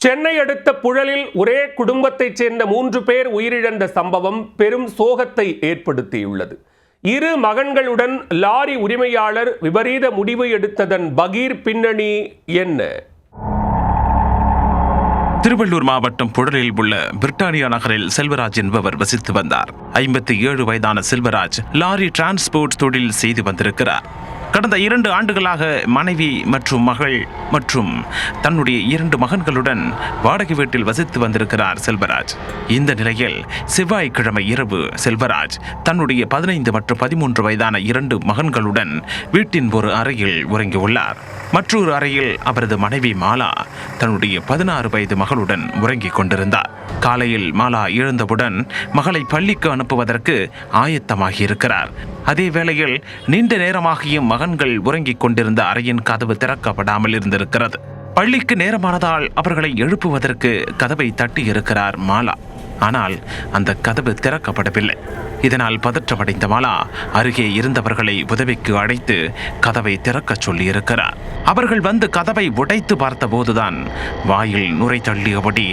சென்னை அடுத்த புழலில் ஒரே குடும்பத்தைச் சேர்ந்த 3 பேர் உயிரிழந்த சம்பவம் பெரும் சோகத்தை ஏற்படுத்தியுள்ளது. 2 மகன்களுடன் லாரி உரிமையாளர் விபரீத முடிவு எடுத்ததன் பகீர் பின்னணி என்ன? திருவள்ளூர் மாவட்டம் புழலில் உள்ள பிரிட்டானியா நகரில் செல்வராஜ் என்பவர் வசித்து வந்தார். 57 வயதான செல்வராஜ் லாரி டிரான்ஸ்போர்ட் தொழில் செய்து வந்திருக்கிறார். கடந்த 2 ஆண்டுகளாக மனைவி மற்றும் மகள் மற்றும் தன்னுடைய 2 மகன்களுடன் வாடகை வீட்டில் வசித்து வந்திருக்கிறார் செல்வராஜ். இந்த நிலையில் செவ்வாய்க்கிழமை இரவு செல்வராஜ் தன்னுடைய 15 மற்றும் 13 வயதான 2 மகன்களுடன் வீட்டின் ஒரு அறையில் உறங்கியுள்ளார். மற்றொரு அறையில் அவரது மனைவி மாலா தன்னுடைய 16 வயது மகளுடன் உறங்கிக் கொண்டிருந்தார். காலையில் மாலா எழுந்தவுடன் மகளை பள்ளிக்கு அனுப்புவதற்கு ஆயத்தமாகி இருக்கிறார். அதே வேளையில் நீண்ட நேரமாகியும் மகன்கள் உறங்கிக் கொண்டிருந்த அறையின் கதவு திறக்கப்படாமல் இருந்திருக்கிறது. பள்ளிக்கு நேரமானதால் அவர்களை எழுப்புவதற்கு கதவை தட்டி இருக்கிறார் மாலா. ஆனால் அந்த கதவு திறக்கப்படவில்லை. இதனால் பதற்றமடைந்த மாலா அருகே இருந்தவர்களை உதவிக்கு அழைத்து கதவை திறக்கச் சொல்லி இருக்கிறார். அவர்கள் வந்து கதவை உடைத்து பார்த்தபோதுதான் வாயில் நுரை தள்ளியபடி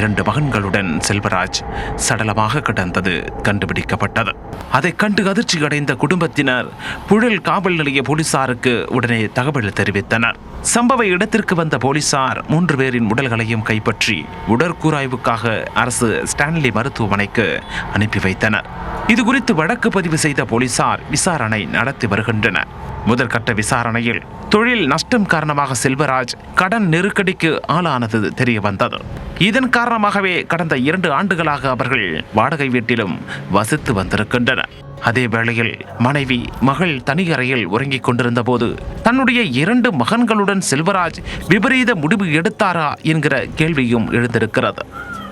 2 மகன்களுடன் செல்வராஜ் சடலமாக கிடந்தது கண்டுபிடிக்கப்பட்டது. அதை கண்டு அதிர்ச்சி அடைந்த குடும்பத்தினர் புழல் காவல் நிலைய போலீசாருக்கு உடனே தகவல் தெரிவித்தனர். சம்பவ இடத்திற்கு வந்த போலீசார் 3 பேரின் உடல்களையும் கைப்பற்றி உடற்கூராய்வுக்காக அரசு ஸ்டான்லி மருத்துவமனைக்கு அனுப்பி வைத்தனர். இது குறித்து வழக்கு பதிவு செய்த போலீசார் விசாரணை நடத்தி வருகின்றனர். முதற்கட்ட விசாரணையில் தொழில் நஷ்டம் காரணமாக செல்வராஜ் கடன் நெருக்கடிக்கு ஆளானது தெரிய வந்தது. இதன் காரணமாகவே கடந்த 2 ஆண்டுகளாக அவர்கள் வாடகை வீட்டிலும் வசித்து வந்திருக்கின்றனர். அதே வேளையில் மனைவி மகள் தனி அறையில் உறங்கிக் கொண்டிருந்த போது தன்னுடைய 2 மகன்களுடன் செல்வராஜ் விபரீத முடிவு எடுத்தாரா என்கிற கேள்வியும் எழுந்திருக்கிறது.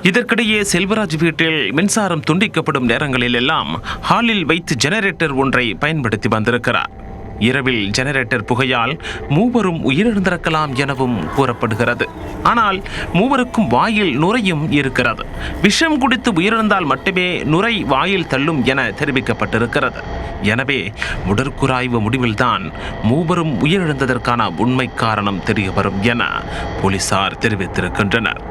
இதற்கிடையே செல்வராஜ் வீட்டில் மின்சாரம் துண்டிக்கப்படும் நேரங்களில் எல்லாம் ஹாலில் வைத்து ஜெனரேட்டர் ஒன்றை பயன்படுத்தி வந்திருக்கிறார். இரவில் ஜெனரேட்டர் புகையால் 3 உயிரிழந்திருக்கலாம் எனவும் கூறப்படுகிறது. ஆனால் 3க்கும் வாயில் நுரையும் இருக்கிறது. விஷம் குடித்து உயிரிழந்தால் மட்டுமே நுரை வாயில் தள்ளும் என தெரிவிக்கப்பட்டிருக்கிறது. எனவே உடற்கூராய்வு முடிவில்தான் 3 உயிரிழந்ததற்கான உண்மை காரணம் தெரிய வரும் என போலீசார் தெரிவித்திருக்கின்றனர்.